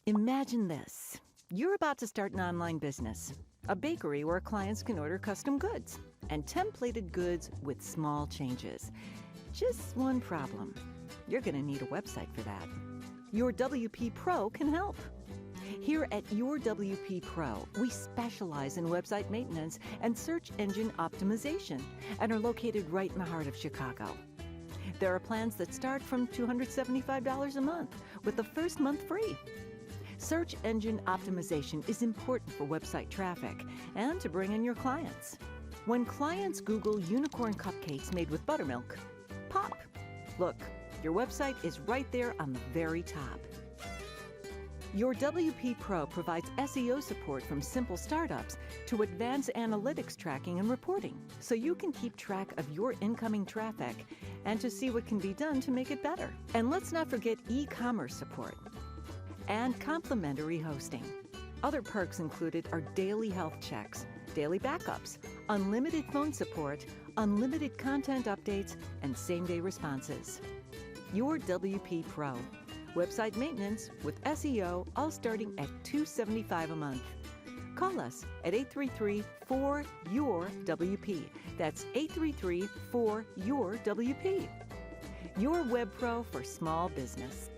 Imagine this. You're about to start an online business, a bakery where clients can order custom goods and templated goods with small changes. Just one problem. You're going to need a website for that. YourWP.pro can help. Here at YourWP.pro, we specialize in website maintenance and search engine optimization and are located right in the heart of Chicago. There are plans that start from $275 a month, with the first month free. Search engine optimization is important for website traffic and to bring in your clients. When clients Google unicorn cupcakes made with buttermilk, pop! Look, your website is right there on the very top. YourWP.pro provides SEO support from simple startups to advanced analytics tracking and reporting, so you can keep track of your incoming traffic and to see what can be done to make it better. And let's not forget e-commerce support and complimentary hosting. Other perks included are daily health checks, daily backups, unlimited phone support, unlimited content updates, and same-day responses. YourWP.pro. Website maintenance with SEO, all starting at $275 a month. Call us at 833-4-YOUR-WP. That's 833-4-YOUR-WP. Your Web Pro for small business.